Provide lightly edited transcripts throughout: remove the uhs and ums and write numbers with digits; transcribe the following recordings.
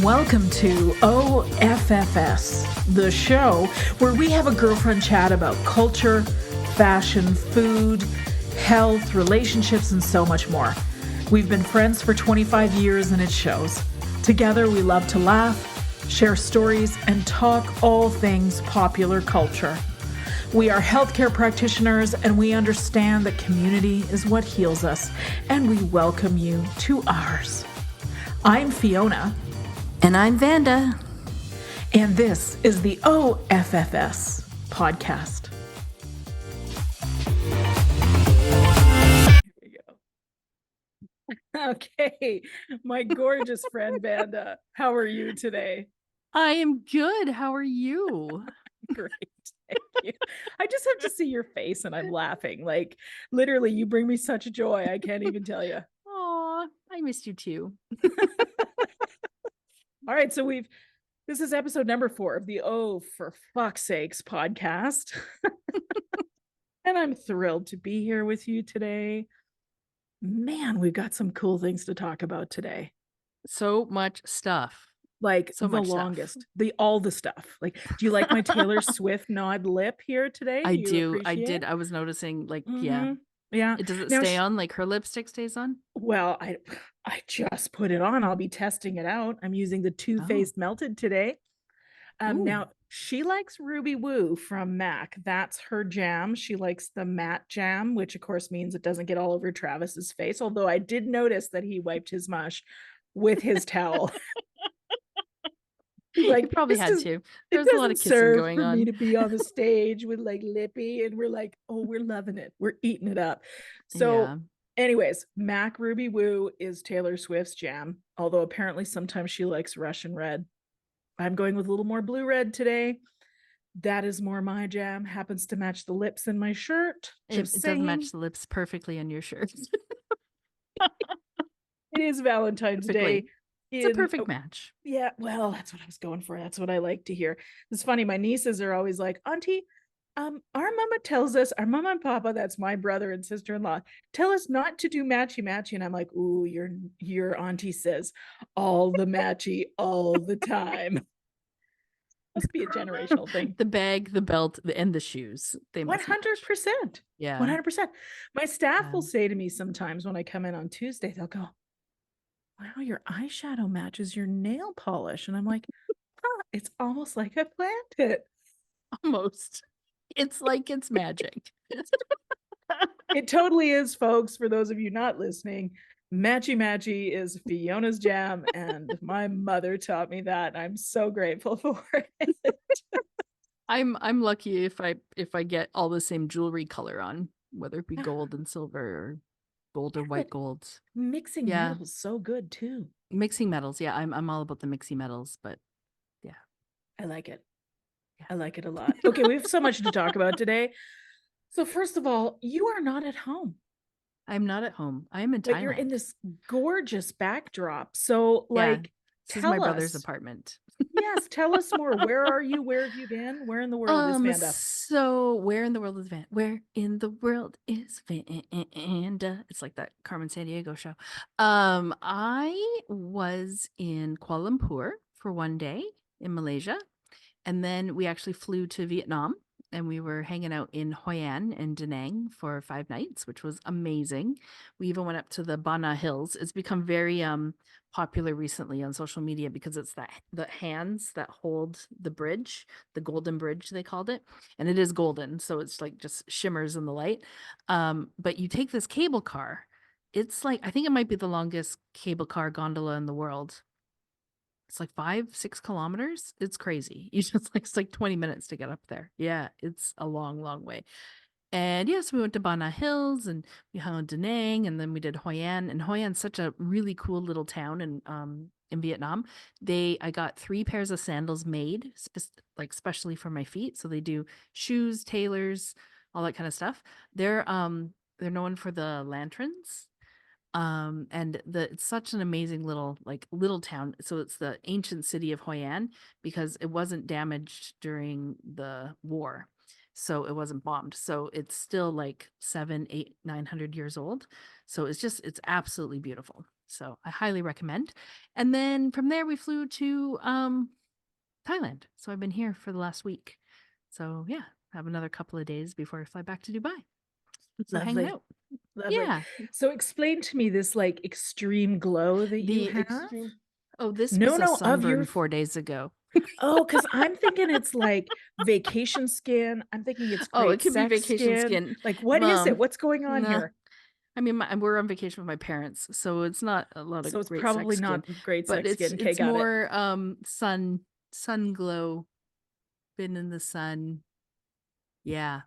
Welcome to OFFS, the show where we have a girlfriend chat about culture, fashion, food, health, relationships, and so much more. We've been friends for 25 years and it shows. Together, we love to laugh, share stories, and talk all things popular culture. We are healthcare practitioners and we understand that community is what heals us, and we welcome you to ours. I'm Fiona. And I'm Vanda. And this is the OFFS podcast. Here we go. Okay, my gorgeous friend Vanda, how are you today? I am good. How are you? Great. Thank you. I just have to see your face and I'm laughing. Like, literally, you bring me such joy. I can't even tell you. Aw, I missed you too. All right, so this is episode number 4 of the Oh For Fuck's Sakes podcast. And I'm thrilled to be here with you today. Man, we've got some cool things to talk about today. So much stuff. Like So the much longest, stuff. all the stuff. Like, do you like my Taylor Swift nod lip here today? I You do. I appreciate did. it? I was noticing, like, Yeah. Does it Now, stay on? Like her lipstick stays on? well, I just put it on. I'll be testing it out. I'm using the Too Faced Melted today. Now she likes Ruby Woo from MAC. That's her jam. She likes the matte jam, which of course means it doesn't get all over Travis's face. Although I did notice that he wiped his mush with his towel. He's like, you probably had to. There was a lot of kissing serve going for on. me to be on the stage with like Lippy, and we're like, oh, we're loving it. We're eating it up. So, anyways, MAC Ruby Woo is Taylor Swift's jam. Although apparently sometimes she likes Russian red. I'm going with a little more blue red today. That is more my jam. Happens to match the lips in my shirt. It doesn't match the lips perfectly on your shirt. It is Valentine's Day. It's a perfect match. Yeah, well, that's what I was going for. That's what I like to hear. It's funny. My nieces are always like, Auntie, our mama tells us, our mama and papa, that's my brother and sister-in-law, tell us not to do matchy-matchy. And I'm like, ooh, your auntie says all the matchy all the time. Must be a generational thing. The bag, the belt, and the shoes. They must 100%. Yeah. 100%. My staff will say to me sometimes when I come in on Tuesday, they'll go, wow, your eyeshadow matches your nail polish. And I'm like, it's almost like I planned it. Almost. It's like it's magic. It totally is, folks. For those of you not listening, Matchy Matchy is Fiona's jam, and my mother taught me that. I'm so grateful for it. I'm lucky if I get all the same jewelry color on, whether it be gold and silver or gold or white gold. Mixing metals so good too. Mixing metals, yeah. I'm all about the mixing metals, but yeah. I like it. Yeah. I like it a lot. Okay, we have so much to talk about today. So first of all, you are not at home. I'm not at home. I am in Thailand. But you're in this gorgeous backdrop. So like, this is my brother's apartment. Yes, tell us more. Where are you? Where have you been? Where in the world is Vanda? So where in the world is Vanda? Where in the world is Vanda? It's like that Carmen Sandiego show. I was in Kuala Lumpur for one day in Malaysia, and then we actually flew to Vietnam, and we were hanging out in Hoi An and Da Nang for 5 nights, which was amazing. We even went up to the Bana Hills. It's become very popular recently on social media because it's the hands that hold the bridge, the golden bridge they called it, and it is golden, so it's like just shimmers in the light. But you take this cable car. It's like, I think it might be the longest cable car gondola in the world. It's like 5-6 kilometers. It's crazy. It's like 20 minutes to get up there. Yeah, it's a long, long way. And yes, we went to Bana Hills and we hung in Da Nang, and then we did Hoi An. And Hoi An's such a really cool little town in Vietnam. I got 3 pairs of sandals made specially for my feet. So they do shoes, tailors, all that kind of stuff. They're known for the lanterns. And it's such an amazing little town. So it's the ancient city of Hoi An because it wasn't damaged during the war. So it wasn't bombed. So it's still like 700, 800, 900 years old. So it's absolutely beautiful. So I highly recommend. And then from there we flew to Thailand. So I've been here for the last week. So yeah, have another couple of days before I fly back to Dubai. So hanging Lovely. out. Lovely. Yeah. So explain to me this like extreme glow that you The have. extreme. Oh, this No, was a no, of sunburn your 4 days ago. oh, because I'm thinking it's like vacation skin. I'm thinking it's Oh, it great could be sex vacation skin. skin. Like, what is it? What's going on Nah. here? I mean, we're on vacation with my parents, so it's not a lot of So it's great sex probably skin, not great but sex skin. Okay, it's got it. more sun glow, been in the sun. Yeah.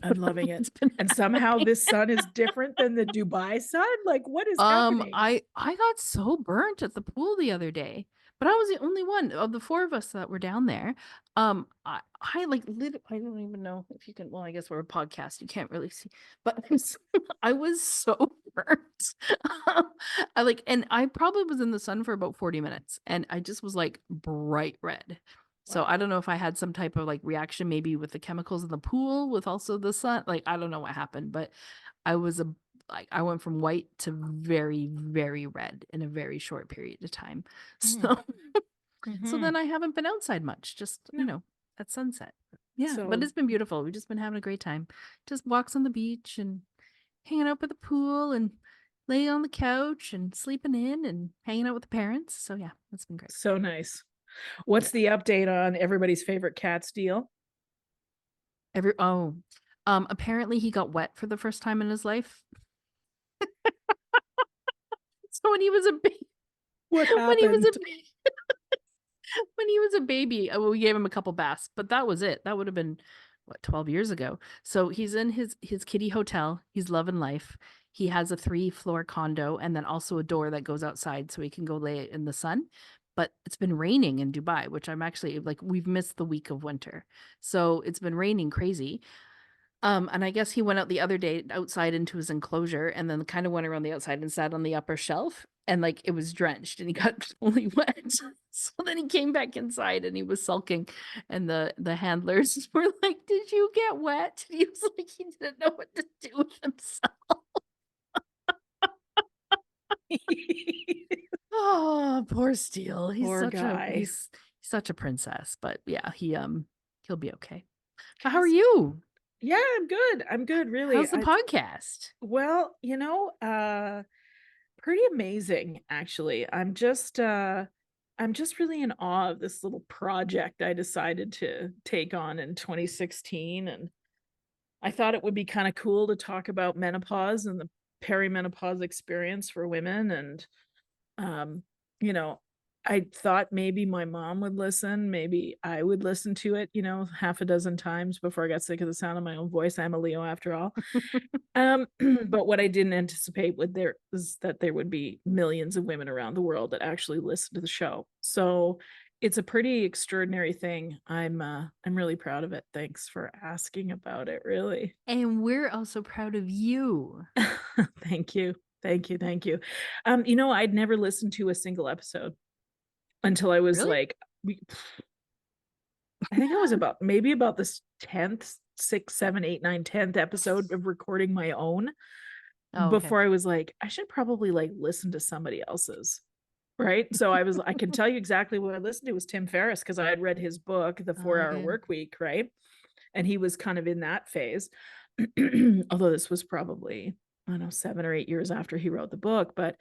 I'm loving it. It's been And somehow happening. this sun is different than the Dubai sun. Like, what is happening? I got so burnt at the pool the other day, but I was the only one of the four of us that were down there. I like I don't even know if you can. Well, I guess we're a podcast. You can't really see, but I was so burnt. And I probably was in the sun for about 40 minutes, and I just was like bright red. So I Wow. don't know if I had some type of like reaction, maybe with the chemicals in the pool, with also the sun. Like I don't know what happened, but I was I went from white to very, very red in a very short period of time. Mm. So Hmm. then I haven't been outside much, just, No. at sunset. Yeah, but So it's been beautiful. We've just been having a great time. Just walks on the beach and hanging out by the pool and laying on the couch and sleeping in and hanging out with the parents. So yeah, it's been great. so nice. What's the update on everybody's favorite cat's deal? Apparently he got wet for the first time in his life. So when he was a baby, What when he was a happened? when he was a baby, we gave him a couple baths, but that was it. That would have been what, 12 years ago. So he's in his kitty hotel. He's loving life. He has a 3-floor condo and then also a door that goes outside so he can go lay in the sun. But it's been raining in Dubai, which I'm actually like, we've missed the week of winter. So it's been raining crazy. And I guess he went out the other day outside into his enclosure and then kind of went around the outside and sat on the upper shelf and like it was drenched and he got totally wet. So then he came back inside and he was sulking and the handlers were like, "Did you get wet?" And he was like he didn't know what to do with himself. Oh, poor Steele. Poor guy. He's such a princess, but yeah, he'll be okay. How are Yes. you? Yeah, I'm good. I'm good, really. How's the podcast? Well, pretty amazing actually. I'm just really in awe of this little project I decided to take on in 2016, and I thought it would be kind of cool to talk about menopause and the perimenopause experience for women. And um, you know, I thought maybe my mom would listen, maybe I would listen to it, half a dozen times before I got sick of the sound of my own voice. I'm a Leo after all. But what I didn't anticipate was that there would be millions of women around the world that actually listen to the show. So it's a pretty extraordinary thing. I'm really proud of it. Thanks for asking about it, really. And we're also proud of you. Thank you. Thank you. Thank you. I'd never listened to a single episode until I was Really? like, I think I was about this 10th, 6, 7, 8, 9, 10th episode of recording my own Oh, okay. before I was like, I should probably like listen to somebody else's. Right. So I can tell you exactly what I listened to was Tim Ferriss because I had read his book, The 4 Hour Okay. Work Week. Right. And he was kind of in that phase. Although this was probably, I don't know, 7 or 8 years after he wrote the book. But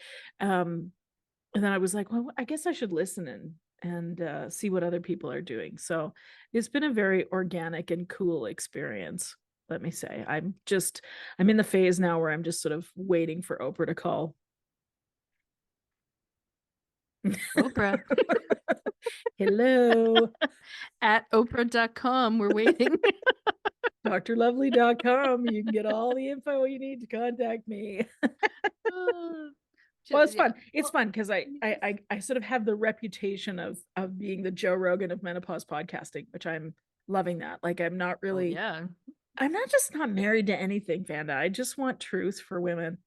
and then I was like, well, I guess I should listen and see what other people are doing. So it's been a very organic and cool experience. Let me say, I'm in the phase now where I'm just sort of waiting for Oprah to call. Oprah. Hello. At Oprah.com. We're waiting. drlovely.com. You can get all the info you need to contact me. Well, it's fun. It's fun because I sort of have the reputation of being the Joe Rogan of menopause podcasting, which I'm loving that. Like Oh, yeah. I'm not just not married to anything, Vanda. I just want truth for women.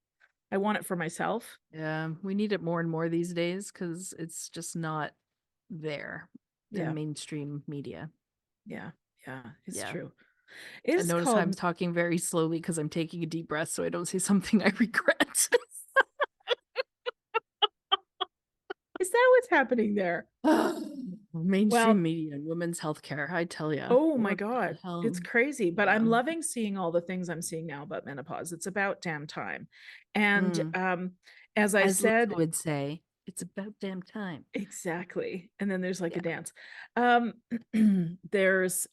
I want it for myself. Yeah. We need it more and more these days because it's just not there Yeah. in mainstream media. Yeah. Yeah. It's Yeah. true. I It's notice I'm called talking very slowly because I'm taking a deep breath so I don't say something I regret. Is that what's happening there? Well, Mainstream media and women's healthcare, I tell you, oh my what the God, it's hell? crazy. But Yeah. I'm loving seeing all the things I'm seeing now about menopause. It's about damn time. And as I As Lisa said, would say, it's about damn time. exactly. And then there's like Yeah. a dance. There's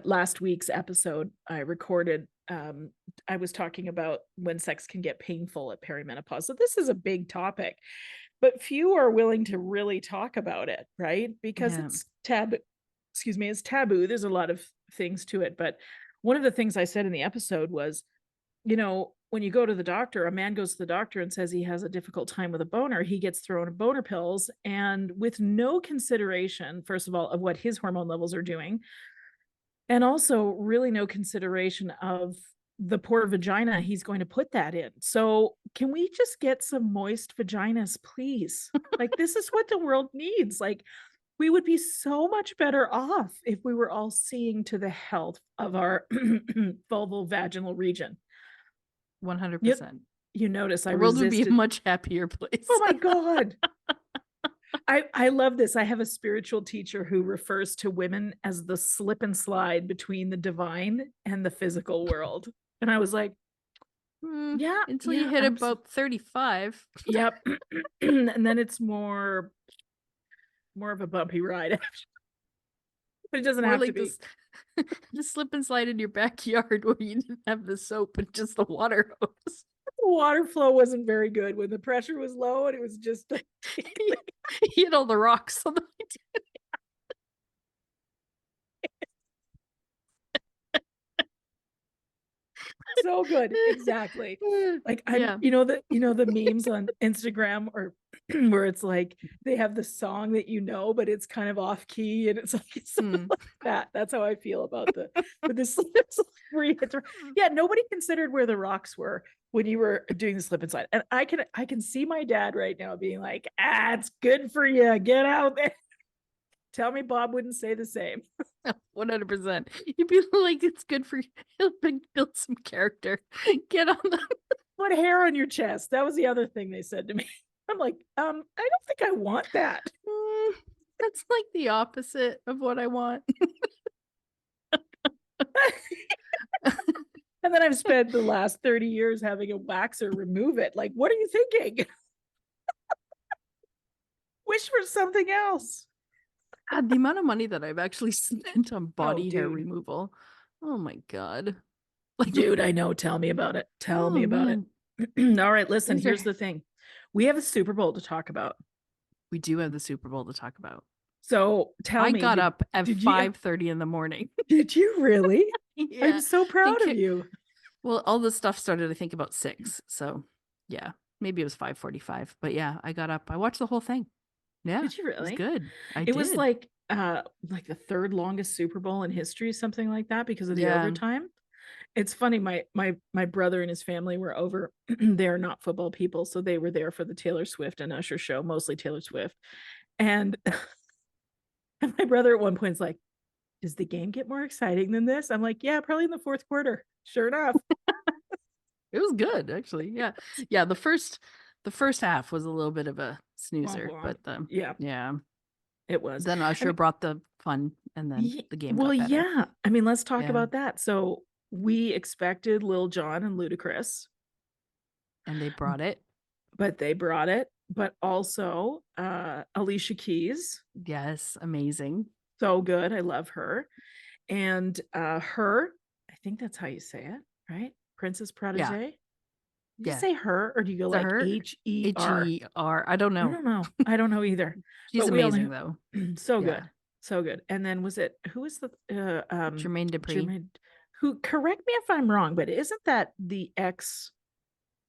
last week's episode I recorded. I was talking about when sex can get painful at perimenopause. So this is a big topic, but few are willing to really talk about it, right? Because Yeah. it's taboo. Excuse me, it's taboo. There's a lot of things to it. But one of the things I said in the episode was, when you go to the doctor, a man goes to the doctor and says he has a difficult time with a boner, he gets thrown boner pills, and with no consideration, first of all, of what his hormone levels are doing, and also really no consideration of the poor vagina he's going to put that in. So, can we just get some moist vaginas, please? Like, this is what the world needs. Like, we would be so much better off if we were all seeing to the health of our vulval vaginal region. 100%. You notice I The world would be a resisted. much happier place. Oh my God. I love this. I have a spiritual teacher who refers to women as the slip and slide between the divine and the physical world. And I was like, yeah, Until yeah, you hit about 35. yep. And then it's more of a bumpy ride. But it doesn't More have to like be. this the slip and slide in your backyard where you didn't have the soap and just the water hose. The water flow wasn't very good when the pressure was low, and it was just You hit all the rocks on the way down. so good. Exactly. Like Yeah. the memes on Instagram, or where it's like they have the song that but it's kind of off key, and it's like that. That's how I feel about this where you hit yeah, nobody considered where the rocks were when you were doing the slip and slide. And I can see my dad right now being like, it's good for you. Get out there. Tell me Bob wouldn't say the same. 100%. You'd be like, it's good for you. He'll build some character. Get on the Put hair on your chest. That was the other thing they said to me. I'm like, I don't think I want that. That's like the opposite of what I want. And then I've spent the last 30 years having a waxer remove it. Like, what are you thinking? Wish for something else. God, the amount of money that I've actually spent on body hair dude. removal. Oh my God. Like, Dude, I know. Tell me about it. Tell me about man. it. All right, listen, These here's are- the thing. We have a Super Bowl to talk about. We do have the Super Bowl to talk about. So tell I me. got up at did 5:30 in the morning. Did you really? Yeah. I'm so proud of you. Well, all this stuff started, I think, about 6. So yeah, maybe it was 5:45. But yeah, I got up. I watched the whole thing. Yeah. Did you really? It was good. It was like the third longest Super Bowl in history, something like that, because of the overtime. It's funny, my brother and his family were over. They're not football people, so they were there for the Taylor Swift and Usher show, mostly Taylor Swift. And my brother at one point is like, does the game get more exciting than this? I'm like, yeah, probably in the fourth quarter. Sure enough. It was good, actually. Yeah. Yeah, the first half was a little bit of a snoozer, but yeah. It was. Then Usher brought the fun, and then the game got better. Yeah. I mean, let's talk about that. So we expected Lil Jon and Ludacris. And they brought it. But also Alicia Keys. Yes, amazing. So good. I love her. And her, I think that's how you say it, right? Princess Protege. Do you say her, or do you go like H-E-R? H-E-R. I don't know. I don't know either. She's amazing though. So good. So good. And then who was the Jermaine Dupri? Who, correct me if I'm wrong, but isn't that the ex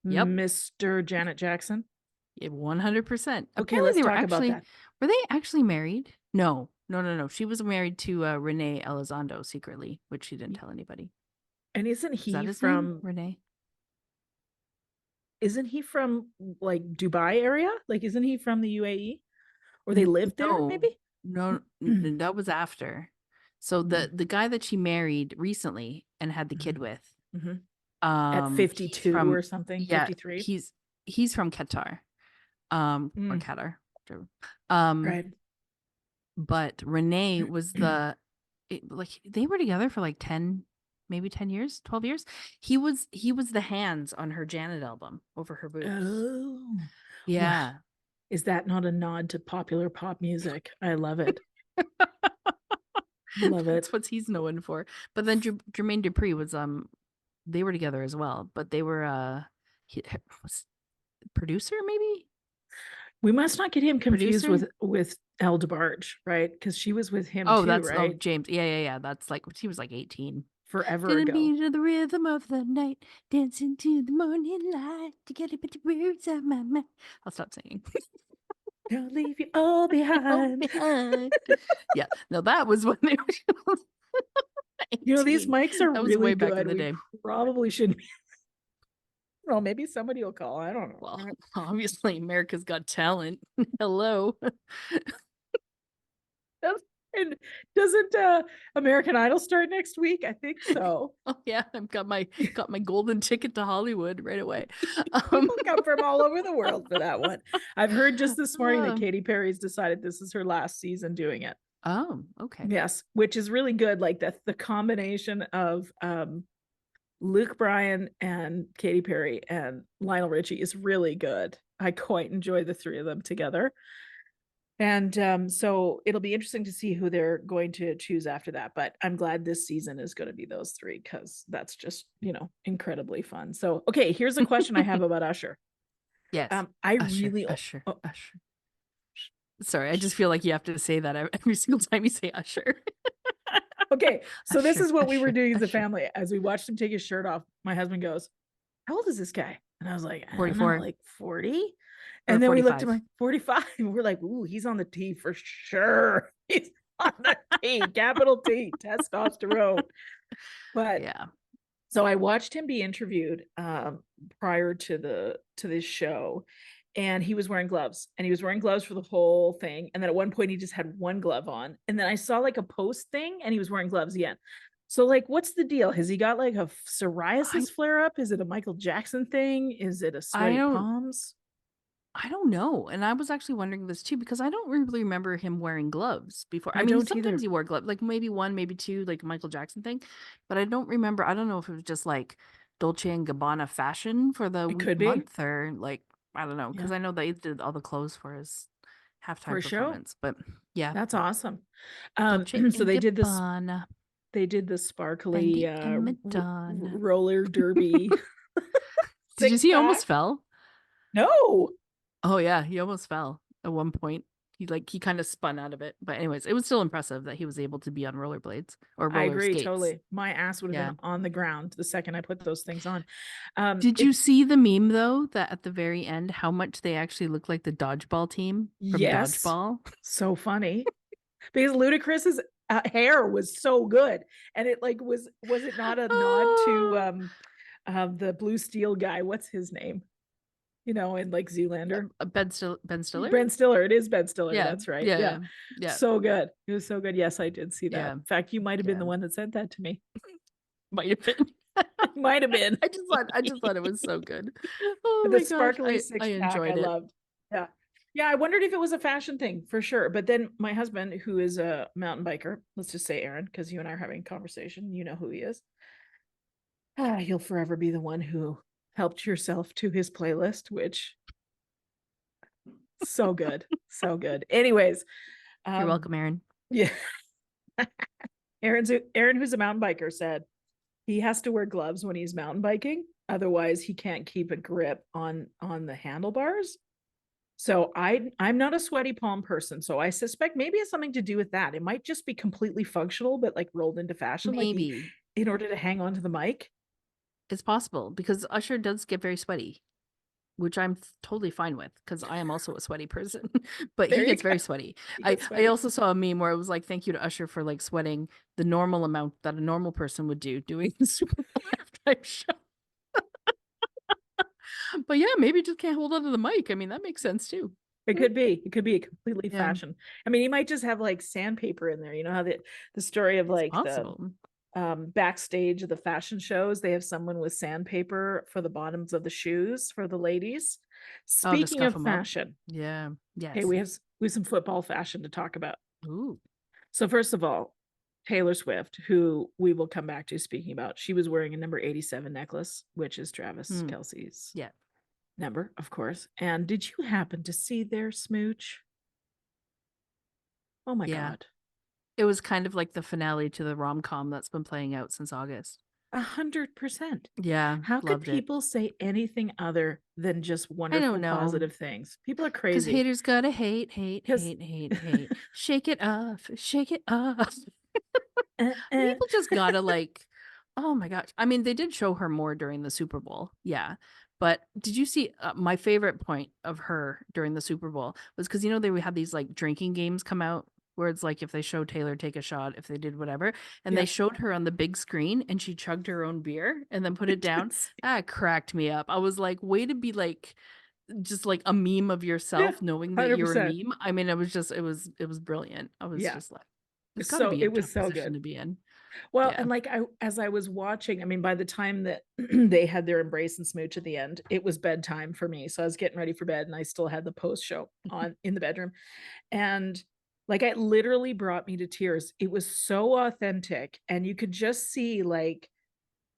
Mr. Janet Jackson? 100%. Okay, let's talk about that. Were they actually married? No. She was married to Renee Elizondo secretly, which she didn't tell anybody. And isn't he from Renee? Isn't he from like Dubai area? Like, isn't he from the UAE? Or they lived there, maybe? No, that was after. So the guy that she married recently and had the kid with, at 52 or something, 53. He's from Qatar, or Qatar. True. Right. But Renee was like they were together for like 10, maybe 10 years, 12 years. He was the hands on her Janet album over her boobs. Oh, well, Yeah. is that not a nod to popular pop music? I love it. Love it. That's what he's known for. But then Jermaine Dupri was they were together as well, but they were was producer maybe? We must not get him confused Producer? with El DeBarge, right? Because she was with him Oh, too, that's right? James. Yeah. That's like he was like 18. Forever To the ago. beat of the rhythm of the night, dancing to the morning light, to get it, put the words out my mind. I'll stop singing. They'll leave you all behind. Behind. Yeah, no, that was when they were You know, these 18. mics are That was really way back in good. the We day. probably shouldn't be. Well, maybe somebody will call. I don't know. Well, obviously, America's Got Talent. Hello. And doesn't American Idol start next week? I think so. Oh yeah, I've got my golden ticket to Hollywood right away. People come from all over the world for that one. I've heard just this morning that Um, Katy Perry's decided this is her last season doing it. oh, okay. Yes, which is really good. Like the combination of Luke Bryan and Katy Perry and Lionel Richie is really good. I quite enjoy the three of them together. And so it'll be interesting to see who they're going to choose after that. But I'm glad this season is going to be those three because that's just, incredibly fun. So, okay, here's a question I have about Usher. Yes. I Usher, really, Usher, oh, Usher. Sorry, I just feel like you have to say that every single time you say Usher. okay. So this Usher, is what we were Usher, doing as a Usher. family. As we watched him take his shirt off, my husband goes, "How old is this guy?" And I was like, "I don't know, 44 like 40." or And then we looked at 45. my 45 and we're like, "Ooh, he's on the T for sure." He's on the T, capital T, testosterone. But Yeah. so I watched him be interviewed prior to this show, and he was wearing gloves, and he was wearing gloves for the whole thing. And then at one point he just had one glove on, and then I saw like a post thing, and he was wearing gloves again. So like, what's the deal? Has he got like a psoriasis flare up? Is it a Michael Jackson thing? Is it a I sweaty don't palms? I don't know. And I was actually wondering this too because I don't really remember him wearing gloves before. I I mean, don't sometimes either. he wore gloves, like maybe one, maybe two, like Michael Jackson thing. But I don't remember. I don't know if it was just like Dolce and Gabbana fashion for the It could be. month or like I don't know because Yeah, I know they did all the clothes for his for halftime sure. performance. But yeah, That's awesome. Dolce So and they did this. Gabbana, They did the sparkly Fendi and Madonna. roller derby Did you six see he pack. almost fell? No, Oh yeah, he almost fell at one point. He kind of spun out of it. But anyways, it was still impressive that he was able to be on rollerblades or I roller agree skates. totally. My ass would have Yeah. been on the ground the second I put those things on. Did you It's see the meme though that at the very end how much they actually look like the dodgeball team from yes, Dodgeball? so funny because Ludacris's hair was so good, and it like was it not a nod to Oh, the Blue Steel guy? What's his name? In like Zoolander. Ben Stiller? Ben Stiller. It is Ben Stiller. Yeah. That's right. Yeah. Yeah. Yeah. So good. It was so good. Yes, I did see that. Yeah. In fact, you might have been Yeah. the one that sent that to me. Might have been. Might have been. I just thought it was so good. Oh The my gosh. sparkly I six pack I enjoyed it. loved. Yeah. Yeah, I wondered if it was a fashion thing for sure. But then my husband, who is a mountain biker, let's just say Aaron, because you and I are having a conversation, you know who he is. He'll forever be the one who helped yourself to his playlist, which so good. So good. Anyways, You're um, welcome, Aaron. yeah. Aaron, who's a mountain biker, said he has to wear gloves when he's mountain biking. Otherwise, he can't keep a grip on the handlebars. So I'm not a sweaty palm person. So I suspect maybe it's something to do with that. It might just be completely functional, but like rolled into fashion, like Maybe. in order to hang on to the mic. It's possible because Usher does get very sweaty, which I'm totally fine with because I am also a sweaty person. But There he you gets go. very sweaty. He I gets I sweaty. also saw a meme where it was like, "Thank you to Usher for like sweating the normal amount that a normal person would do doing the Super Bowl halftime show." But yeah, maybe just can't hold onto the mic. I mean, that makes sense too. It could be. It could be a completely Yeah, fashion. I mean, he might just have like sandpaper in there. You know how the story of it's like the possible. backstage of the fashion shows, they have someone with sandpaper for the bottoms of the shoes for the ladies. Oh, to Speaking scuff of them up. fashion, Yeah. okay, Yes. we have some football fashion to talk about. Ooh. So first of all, Taylor Swift, who we will come back to speaking about, she was wearing a number 87 necklace, which is Travis Hmm. Kelsey's Yeah. number, of course. And did you happen to see their smooch? Oh my Yeah. God. It was kind of like the finale to the rom-com that's been playing out since August. 100%. Yeah. How could Loved it. people say anything other than just I don't wonderful, know. positive things? People are Because crazy. haters gotta hate, hate, Because hate, hate, hate. Shake it off. Shake it off. uh, uh. People just gotta like, oh my gosh. I mean, they did show her more during the Super Bowl. Yeah. But did you see my favorite point of her during the Super Bowl was because, you know, they had these like drinking games come out where it's like if they show Taylor take a shot, if they did whatever. And they Yeah. showed her on the big screen and she chugged her own beer and then put I it down. did see- That cracked me up. I was like, way to be like, just like a meme of Yeah, yourself knowing that you're a 100%. meme. I mean, it was brilliant. I was Yeah. just like, it's got to So be a it was tough so position good. to be in. Well, Yeah. and like as I was watching, I mean, by the time that they had their embrace and smooch at the end, it was bedtime for me. So I was getting ready for bed and I still had the post show on in the bedroom. And like it literally brought me to tears. It was so authentic. And you could just see like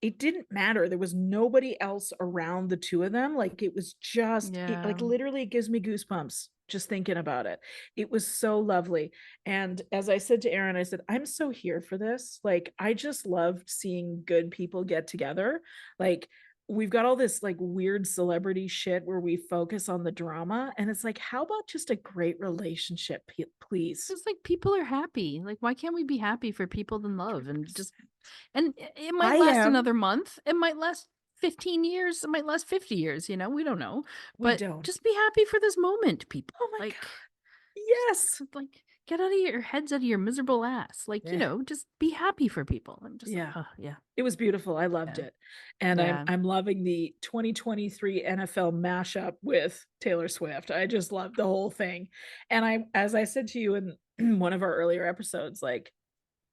it didn't matter. There was nobody else around the two of them. Like it was just like Yeah. literally it gives me goosebumps just thinking about it. It was so lovely. And as I said to Aaron, I said, I'm so here for this. Like I just loved seeing good people get together. Like we've got all this like weird celebrity shit where we focus on the drama. And it's like, how about just a great relationship, please? It's like people are happy. Like, why can't we be happy for people in love and just, and it might I last am. another month. It might last 15 years. It might last 50 years. You know, we don't know. We But don't. just be happy for this moment, people. Oh my Like, God. Yes. like get out of your heads out of your miserable ass. Like, Yeah. just be happy for people. I'm just like, Yeah. oh, yeah. It was beautiful. I loved Yeah. it. And Yeah. I'm loving the 2023 NFL mashup with Taylor Swift. I just love the whole thing. And I as I said to you in one of our earlier episodes, like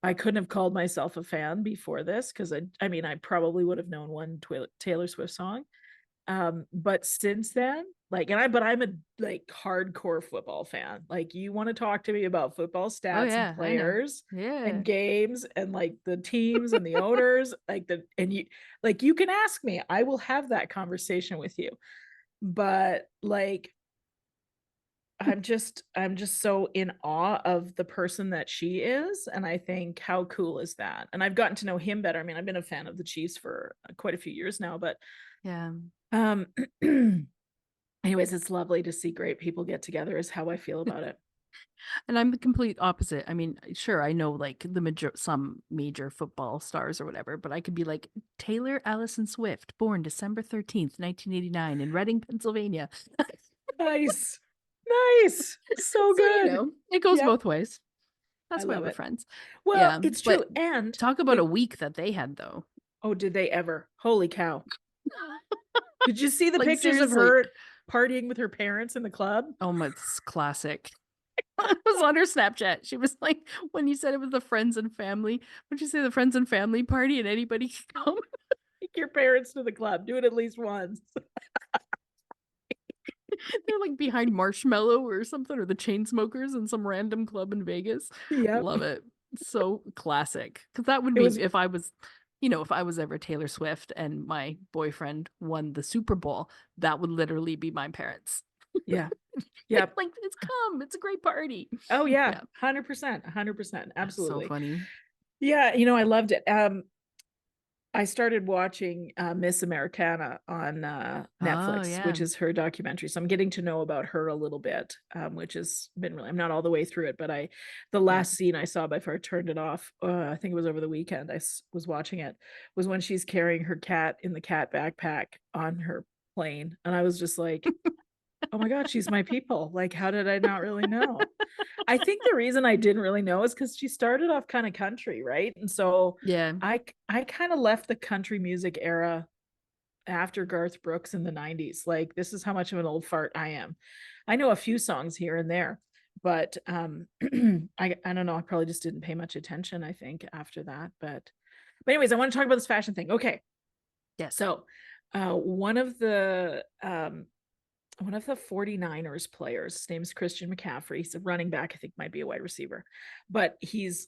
I couldn't have called myself a fan before this because I mean I probably would have known one Taylor Swift song. But since then, like, but I'm a like hardcore football fan. Like, you want to talk to me about football Oh, stats and yeah. I know. players Yeah. and games and like the teams and the owners, you can ask me, I will have that conversation with you. But like, I'm just so in awe of the person that she is. And I think how cool is that? And I've gotten to know him better. I mean, I've been a fan of the Chiefs for quite a few years now, but Yeah. um anyways, it's lovely to see great people get together is how I feel about it. And I'm the complete opposite. I mean, sure, I know like some major football stars or whatever, but I could be like Taylor Allison Swift, born December 13th, 1989 in Reading, Pennsylvania. Nice. Nice. So So, good. it goes Yep. both ways. I That's why love we're it. friends. Well, Yeah. it's true. But And talk about a like, week that they had though. oh, did they ever? Holy cow. Did you see the Like pictures of seriously. her partying with her parents in the club? Oh my, it's classic. It was on her Snapchat. She was like, when you said it was the friends and family, would you say the friends and family party and anybody can come? Take your parents to the club. Do it at least once. They're like behind Marshmallow or something, or the Chainsmokers in some random club in Vegas. Yep. Love it. So classic. Because that would It be was, if I was ever Taylor Swift and my boyfriend won the Super Bowl, that would literally be my parents. yeah. Yep. Like, it's a great party. Oh yeah. Yeah. 100%. 100%. That's so Absolutely. funny. Yeah. I loved it. I started watching Miss Americana on Oh, Netflix, yeah. which is her documentary. So I'm getting to know about her a little bit, which has been really, I'm not all the way through it, but the Yeah. last scene I saw before I turned it off, I think it was over the weekend, was watching it, was when she's carrying her cat in the cat backpack on her plane. And I was just like, oh my God, she's my people. Like, how did I not really know? I think the reason I didn't really know is because she started off kind of country, right? And so Yeah. I kind of left the country music era after Garth Brooks in the 90s. Like, this is how much of an old fart I am. I know a few songs here and there, but I don't know. I probably just didn't pay much attention, I think, after that. But anyways, I want to talk about this fashion thing. Okay. Yes. So one of the one of the 49ers players. His name's Christian McCaffrey. He's a running back. I think might be a wide receiver, but he's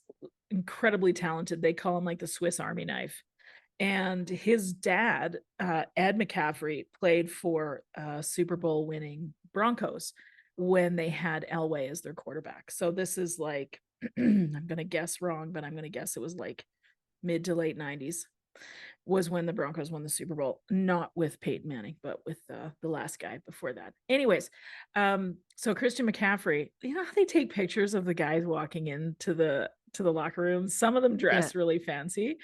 incredibly talented. They call him like the Swiss Army knife. And his dad, Ed McCaffrey, played for Super Bowl winning Broncos when they had Elway as their quarterback. So this is like, I'm going to guess wrong, but I'm going to guess it was like mid to late 90s was when the Broncos won the Super Bowl, not with Peyton Manning, but with the last guy before that. Anyways, so Christian McCaffrey, you know how they take pictures of the guys walking into the locker room? Some of them dress really fancy.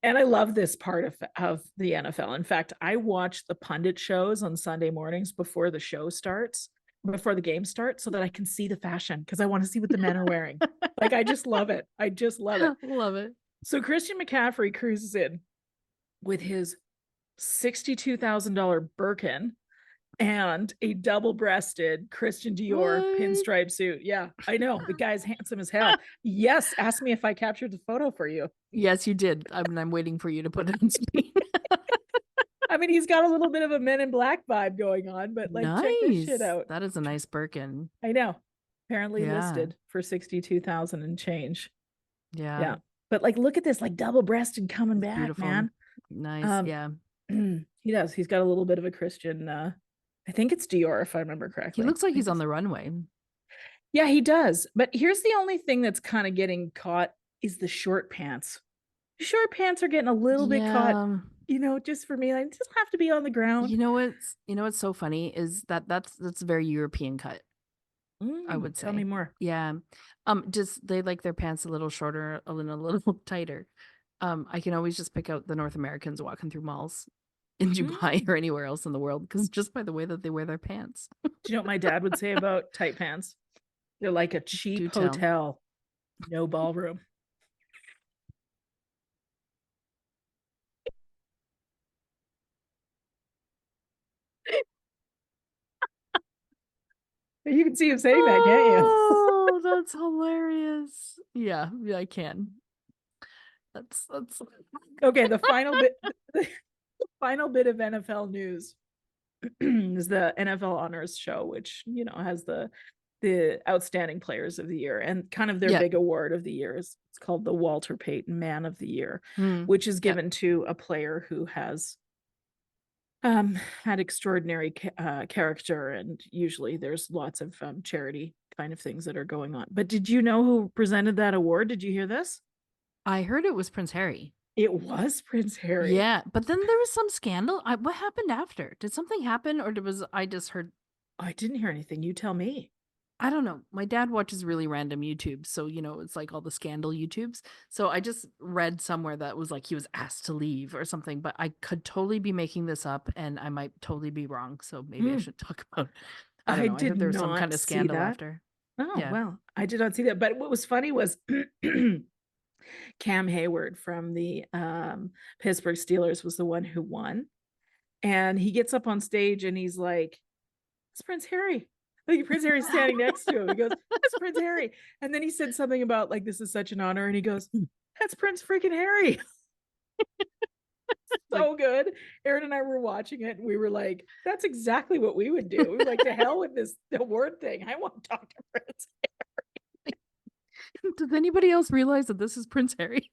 And I love this part of the NFL. In fact, I watch the pundit shows on Sunday mornings before the show starts, before the game starts, so that I can see the fashion because I want to see what the men are wearing. Like, I just love it. I just love it. Love it. So Christian McCaffrey cruises in with his $62,000 Birkin and a double-breasted Christian Dior pinstripe suit. Yeah, I know. The guy's handsome as hell. Yes, ask me if I captured the photo for you. Yes, you did. I'm waiting for you to put it on screen. I mean, he's got a little bit of a Men in Black vibe going on, but like, check this shit out. That is a nice Birkin. I know. Apparently listed for 62,000 and change. Yeah. But like, look at this, like double-breasted coming back, beautiful. Man. Nice. He does. He's got a little bit of a Christian, I think it's Dior, if I remember correctly. He looks like he's on the runway. Yeah, he does. But here's the only thing that's kind of getting caught is the short pants. Short pants are getting a little bit caught, you know, just for me. I just have to be on the ground. You know what's so funny is that's a very European cut. I would say. Tell me more. Yeah. Just they like their pants a little shorter, a little tighter. I can always just pick out the North Americans walking through malls in Dubai or anywhere else in the world, because just by the way that they wear their pants. Do you know what my dad would say about tight pants? They're like a cheap hotel, no ballroom. You can see him saying that, can't you? Oh, that's hilarious. Yeah, I can. That's okay. The final bit of NFL news is the NFL Honors Show, which, you know, has the outstanding players of the year, and kind of their big award of the year is it's called the Walter Payton Man of the Year, which is given to a player who has had extraordinary character, and usually there's lots of charity kind of things that are going on. But did you know who presented that award? Did you hear this? I heard it was Prince Harry. It was Prince Harry. Yeah, but then there was some scandal. What happened after? Did something happen, or I just heard? I didn't hear anything. You tell me. I don't know. My dad watches really random YouTube, so you know it's like all the scandal YouTubes. So I just read somewhere that was like he was asked to leave or something, but I could totally be making this up, and I might totally be wrong. So maybe I should talk about. I don't know. I heard there was some kind of scandal after. Oh yeah. Well, I did not see that. But what was funny was Cam Hayward from the Pittsburgh Steelers was the one who won, and he gets up on stage and he's like, "It's Prince Harry." Like, Prince Harry's standing next to him. He goes, "That's Prince Harry." And then he said something about like, "This is such an honor." And he goes, "That's Prince freaking Harry." So good. Aaron and I were watching it and we were like, that's exactly what we would do. We were like, to hell with this award thing. I want to talk to Prince Harry. Does anybody else realize that this is Prince Harry?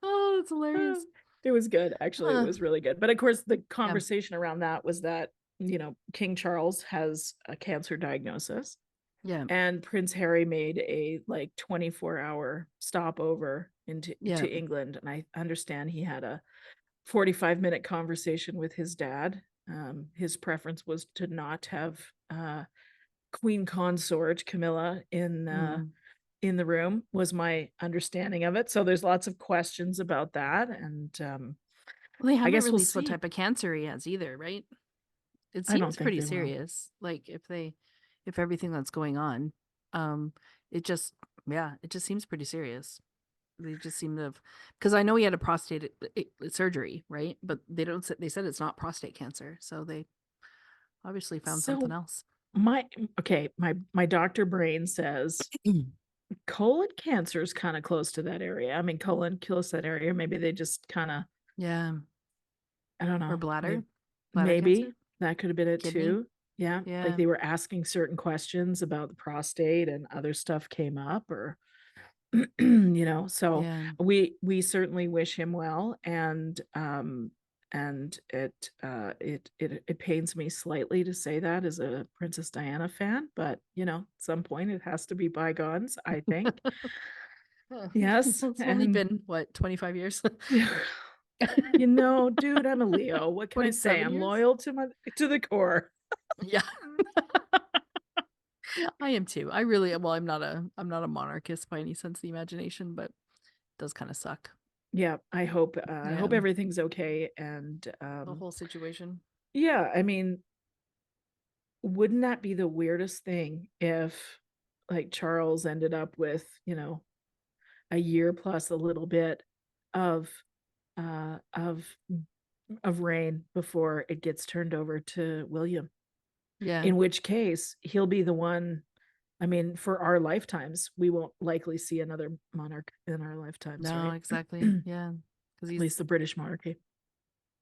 Oh, that's hilarious. It was good. Actually, it was really good. But of course, the conversation around that was that, you know, King Charles has a cancer diagnosis. Yeah. And Prince Harry made a like 24-hour stopover to England. And I understand he had a 45-minute conversation with his dad. His preference was to not have Queen Consort Camilla in the room, was my understanding of it. So there's lots of questions about that. And well, they haven't released what type of cancer he has either, right? It seems pretty serious. Like if everything that's going on, it just seems pretty serious. They just seem to have, because I know he had a prostate surgery, right? But they said it's not prostate cancer, so they obviously found something else. My doctor brain says colon cancer is kind of close to that area. I mean, colon kills that area. Maybe they just kind of, I don't know. Or bladder. Bladder Maybe cancer, that could have been it kidney. too. Yeah, like Yeah. they were asking certain questions about the prostate and other stuff came up or so Yeah. we certainly wish him well and it pains me slightly to say that as a Princess Diana fan, but at some point it has to be bygones, I think. Huh. Yes, It's only and been what, 25 years? dude, I'm a Leo. What can I say? 27 I'm years? loyal to the core. Yeah. I am too. I really, well, I'm not a monarchist by any sense of the imagination, but it does kind of suck. Yeah, I hope Yeah. everything's okay and The whole situation. yeah, I mean, wouldn't that be the weirdest thing if like Charles ended up with, a year plus a little bit of uh of of reign before it gets turned over to William. Yeah. In which case, he'll be the one. I mean, for our lifetimes, we won't likely see another monarch in our lifetimes, No, right? exactly. At Yeah. Because least he's the British monarchy.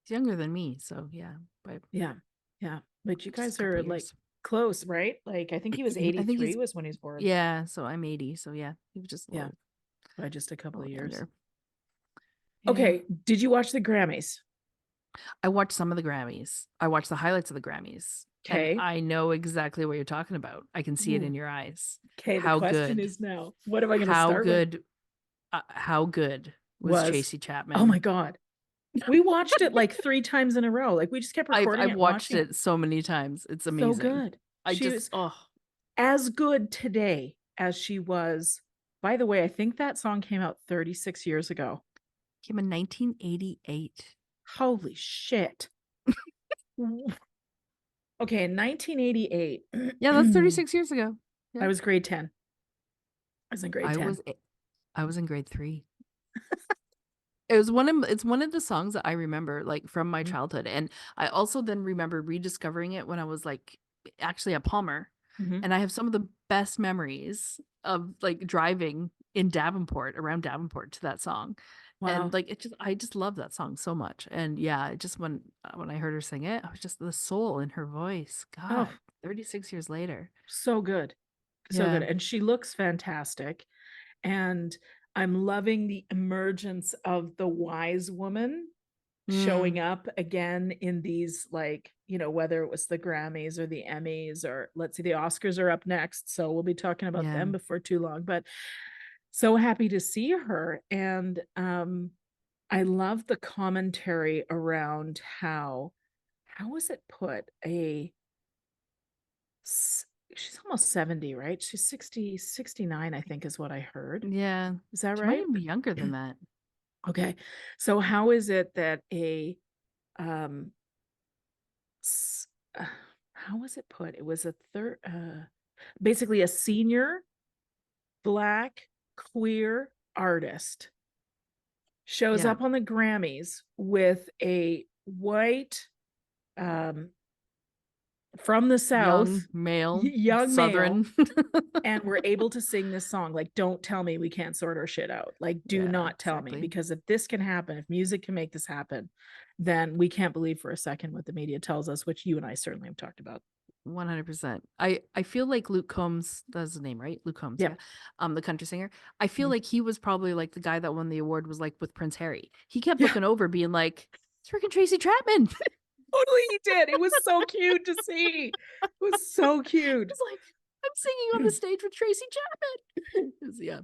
younger than me. So yeah, by Yeah. Yeah. But you just a guys couple are like years. close, right? Like I think he was I think 83 he's, was when he's born. yeah. So I'm 80. So yeah, he was just Yeah, by just a couple a of little years. younger. Yeah. Okay, did you watch the Grammys? I watched some of the Grammys. I watched the highlights of the Grammys. And Okay. I know exactly what you're talking about. I can see it in your eyes. Okay, the How question good, is now, what am I going to how start with? good, how good was Was, Tracy oh my Chapman? God. We watched it like 3 times in a row. Like we just kept I've recording I've it, watched watching it. it so many times. It's So amazing. good. I She just, was oh, as good today as she was. By the way, I think that song came out 36 years ago. came in 1988. Holy shit. Okay, in 1988, Yeah, that's 36 years ago. Yeah. I was grade 10. I was in grade I 10. was I was in grade 3. It's one of the songs that I remember like from my Mhm. childhood. And I also then remember rediscovering it when I was like actually at Palmer. Mhm. And I have some of the best memories of like driving in Davenport, around Davenport to that song. And Wow. like I just love that song so much. And yeah, it just when I heard her sing it, I was just the soul in her voice. Oh, God, 36 years later. so good. So Yeah. good. And she looks fantastic. And I'm loving the emergence of the wise woman showing Mm, up again in these, like, whether it was the Grammys or the Emmys, or let's see, the Oscars are up next. So we'll be talking about yeah. them before too long. But so happy to see her. And I love the commentary around how was it put? She's almost 70, right? She's 60, 69, I think is what I heard. Yeah. Is that She might right? even be younger than that. Okay. So how is it that um s- uh, how was it put? It was a third basically a senior black queer artist shows Yeah. up on the Grammys with a white um from the South Young male, young male, Southern. and we're able to sing this song. Like, don't tell me we can't sort our shit out. Like, do Yeah, not tell me, exactly. because if this can happen, if music can make this happen, then we can't believe for a second what the media tells us, which you and I certainly have talked about. 100%. I feel like Luke Combs, that's his name, right? Luke Combs, yeah. Yep. The country singer. I feel Mhm. like he was probably like the guy that won the award was like with Prince Harry. He kept Yeah, looking over being like, it's freaking Tracy Chapman. totally he did. It was so cute to see. It was so cute. He's like, I'm singing on the stage with Tracy Chapman. Yeah.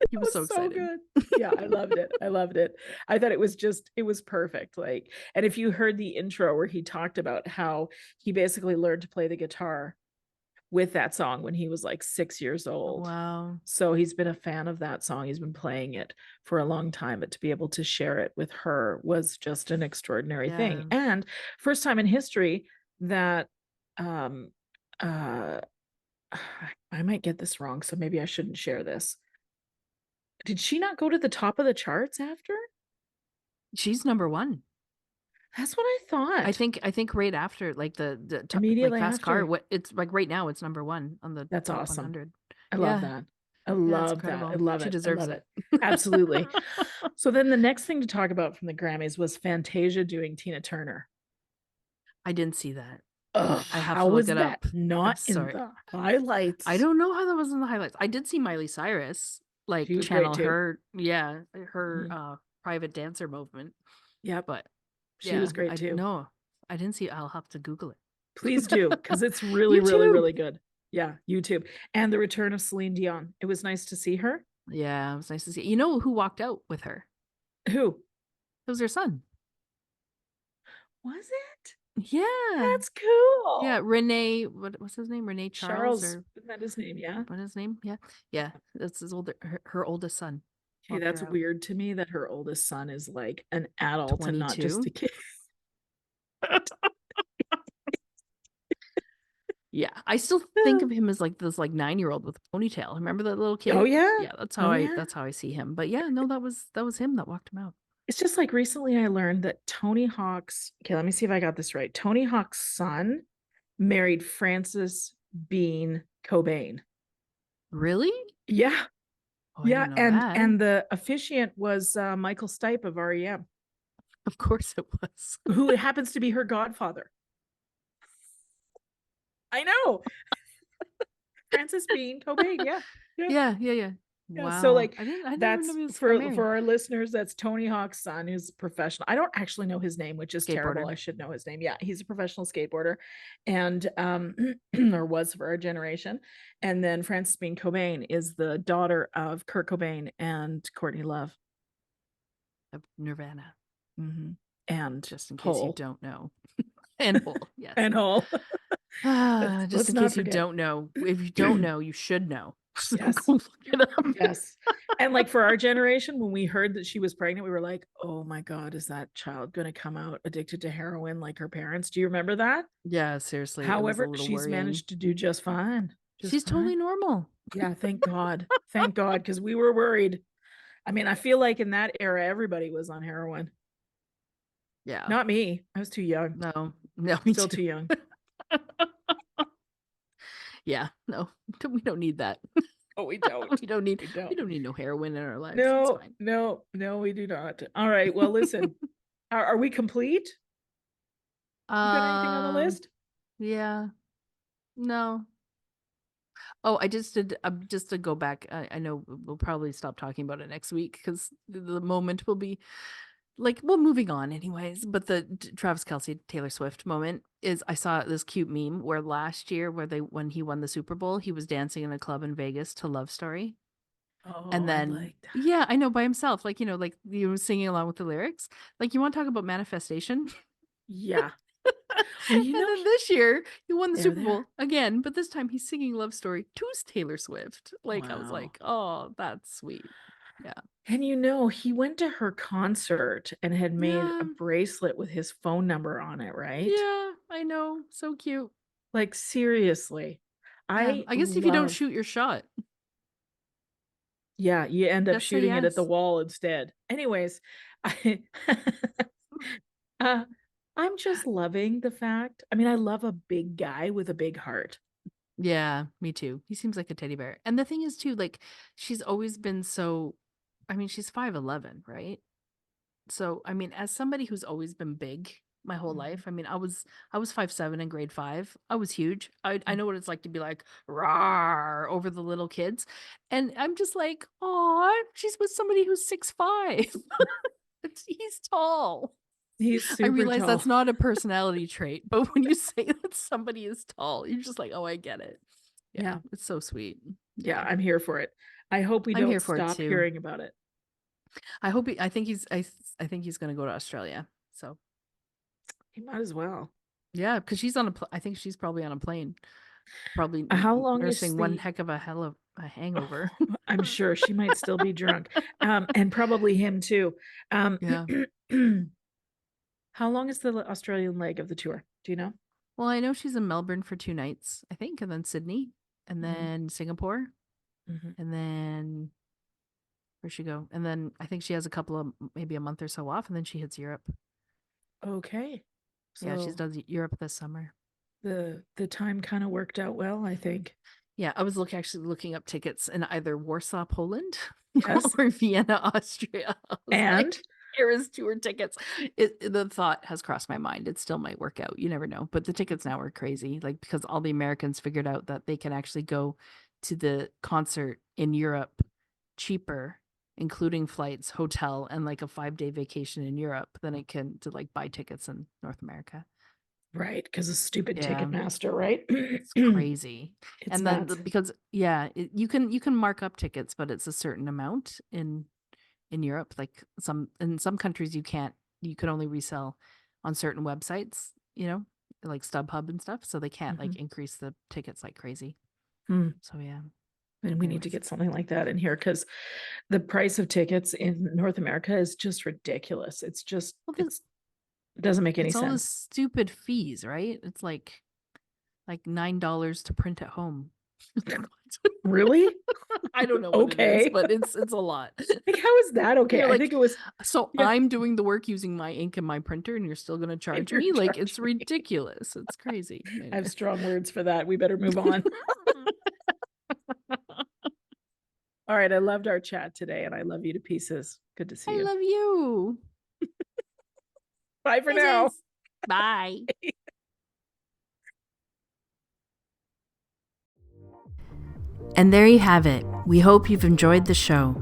He It was was so so excited. good. Yeah, I loved it. I loved it. I thought it was perfect. Like, and if you heard the intro where he talked about how he basically learned to play the guitar with that song when he was like 6 years old. Wow. So he's been a fan of that song. He's been playing it for a long time, but to be able to share it with her was just an extraordinary thing. Yeah. And first time in history that um uh I might get this wrong, so maybe I shouldn't share this. Did she not go to the top of the charts after? She's number one. That's what I I thought. think right after like like Immediately Fast Car, after. what it's like right now it's number 1 on the That's top awesome. 100. I love Yeah. that. I Yeah, it's love that. I incredible. love She it. I deserves love it. it. Absolutely. So then the next thing to talk about from the Grammys was Fantasia doing Tina Turner. I didn't see that. Ugh, I have how to look was it that up. I'm not in sorry. the I highlights? don't know how that was in the highlights. I did see Miley Cyrus She like was great channel too. her Mhm. private dancer movement, Yep, but she yeah, was great I too. no, I didn't see. I'll have to Google it. Please do, because it's really, really, YouTube. really good. Yeah, YouTube. And the return of Celine Dion. It was nice to see her. Yeah, it was nice to see. You know who walked out with her? Who It was her son. was it? Yeah. That's Yeah, cool. Renee, what's his name? Renee Charles Charles, or isn't that his name? Yeah. what his name? Yeah. Yeah, that's her oldest son. Okay, Walked that's her out. weird to me that her oldest son is like an adult and not just a 22. kid. Yeah, I still think of him as like this like 9-year-old with a ponytail. Remember that little Oh kid? yeah. Yeah, Oh yeah. that's how I see him. But yeah, no, that was him that walked him out. It's just like recently I learned that Tony Hawk's, okay, let me see if I got this right. Tony Hawk's son married Frances Bean Cobain. Really? Yeah. Oh, I Yeah. didn't know And that. and the officiant was Michael Stipe of REM, Of course it was. who happens to be her godfather. I know. Frances Bean Cobain. Yeah. Yeah. Yeah, yeah, yeah. Yeah, so Wow. like I never knew that's he was got for married. our listeners, that's Tony Hawk's son who's professional. I don't actually know his name, which is terrible. Skateboarder. I should know his name. Yeah, he's a professional skateboarder and or was for our generation. And then Frances Bean Cobain is the daughter of Kurt Cobain and Courtney Love. Of Nirvana, And just in case you Hole. don't know. And Hole, yes. And Hole. Just Let's in not case you forget. don't know. If you don't know, you should know. So Yes. go look it up. Yes. And like for our generation, when we heard that she was pregnant, we were like, oh my God, is that child going to come out addicted to heroin like her parents? Do you remember that? Yeah, seriously, it was a However, little she's worrying. managed to do just fine. Just She's totally fine. normal. Yeah, thank God. Thank God, because we were worried. I mean, I feel like in that era, everybody was on heroin. Yeah. Not me. I was too young. No, no, me Still too. too young. Yeah, no, we don't need that. Oh, we don't. We don't need We don't. we don't need no heroin in our lives. It's No, fine. no, no, we do not. All right. Well, listen, are we complete? You got anything on the Um, list? yeah, no. Oh, I just did just to go back. I know we'll probably stop talking about it next week because the moment will be like, well, moving on anyways. But the Travis Kelsey Taylor Swift moment is I saw this cute meme where last year when he won the Super Bowl, he was dancing in a club in Vegas to Love Story. Oh, And I then, like that. yeah, I know by himself, like, like you were singing along with the lyrics. Like, you want to talk about manifestation? Yeah. Well, And then this year, he won the they're Super there. Bowl again, but this time he's singing Love Story to Taylor Swift. Like, I was Wow. like, oh, that's sweet. Yeah. And he went to her concert and had made a Yeah. bracelet with his phone number on it, right? Yeah. I know. So cute. Like, seriously. Yeah. I I guess if you don't love, shoot your shot, yeah, you end up just say shooting it at the yes. wall instead. Anyways, I uh, I'm just loving the fact. I mean, I love a big guy with a big heart. Yeah, me too. He seems like a teddy bear. And the thing is too, like she's always been I mean, she's 5'11", right? So, I mean, as somebody who's always been big my whole Mhm. life, I mean, I was 5'7" in grade 5. I was huge. I Mhm. know what it's like to be like rawr over the little kids. And I'm just like, oh, she's with somebody who's 6'5". He's tall. He's I super realize tall. that's not a personality trait, but when you say that somebody is tall, you're just like, oh, I get it. Yeah, Yeah. it's so sweet. Yeah, Yeah, I'm here for it. I hope we I'm here don't for it stop too. hearing about it. I think I think he's gonna go to Australia. So He might as well. yeah, because she's on I think she's probably on a plane, probably How long is nursing one the heck of a hell of a hangover. I'm sure she might still be drunk. And probably him too. Um, Yeah. how long is the Australian leg of the tour? Do you know? Well, I know she's in Melbourne for 2 nights, I think, and then Sydney, and Mhm, then Singapore, mhm. and then where'd she go? And then I think she has a couple of maybe a month or so off, and then she hits Europe. Okay. Yeah, she's So does Europe this summer. the time kind of worked out well, I think. Yeah, I was actually looking up tickets in either Warsaw, Poland, Yes. or Vienna, Austria. I was And like, Eras tour tickets. The thought has crossed my mind. It still might work out. You never know. But the tickets now are crazy. Like, because all the Americans figured out that they can actually go to the concert in Europe cheaper, including flights, hotel, and like a 5-day vacation in Europe than it can to like buy tickets in North America. Right, because of stupid Yeah. Ticketmaster, right? It's crazy. It's And then nuts. because you can mark up tickets, but it's a certain amount in Europe. Like in some countries you can only resell on certain websites, like StubHub and stuff. So they can't like increase the tickets like crazy. So yeah. And we need to get something like that in here because the price of tickets in North America is just ridiculous. It's just it doesn't make any It's all the sense. stupid fees, right? It's like $9 to print at home. Really? I don't know what it is, Okay. but it's a lot. Like, how is that okay? You're I like, think it was so yeah. I'm doing the work using my ink and my printer, and you're still going to charge me? Like, it's ridiculous. It's crazy. I have strong words for that. We better move on. All right. I loved our chat today, and I love you to pieces. Good to see you. I love you. Bye for now. Bye. And there you have it. We hope you've enjoyed the show.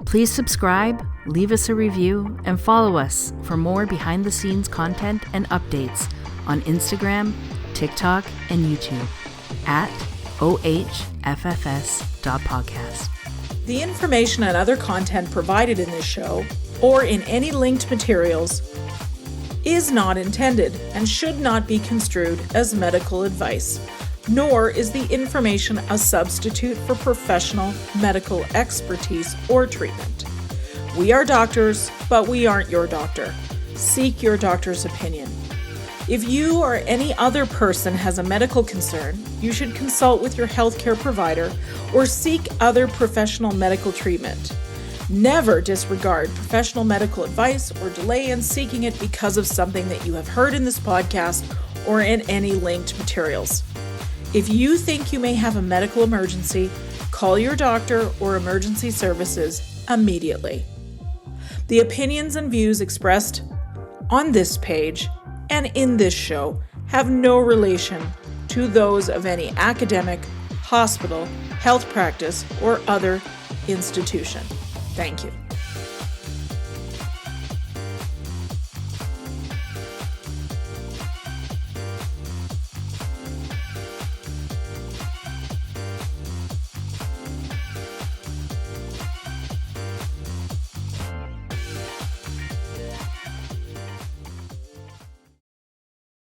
Please subscribe, leave us a review, and follow us for more behind-the-scenes content and updates on Instagram, TikTok, and YouTube at ohffs.podcast. The information and other content provided in this show, or in any linked materials, is not intended and should not be construed as medical advice, nor is the information a substitute for professional medical expertise or treatment. We are doctors, but we aren't your doctor. Seek your doctor's opinion. If you or any other person has a medical concern, you should consult with your healthcare provider or seek other professional medical treatment. Never disregard professional medical advice or delay in seeking it because of something that you have heard in this podcast or in any linked materials. If you think you may have a medical emergency, call your doctor or emergency services immediately. The opinions and views expressed on this page and in this show have no relation to those of any academic, hospital, health practice, or other institution. Thank you.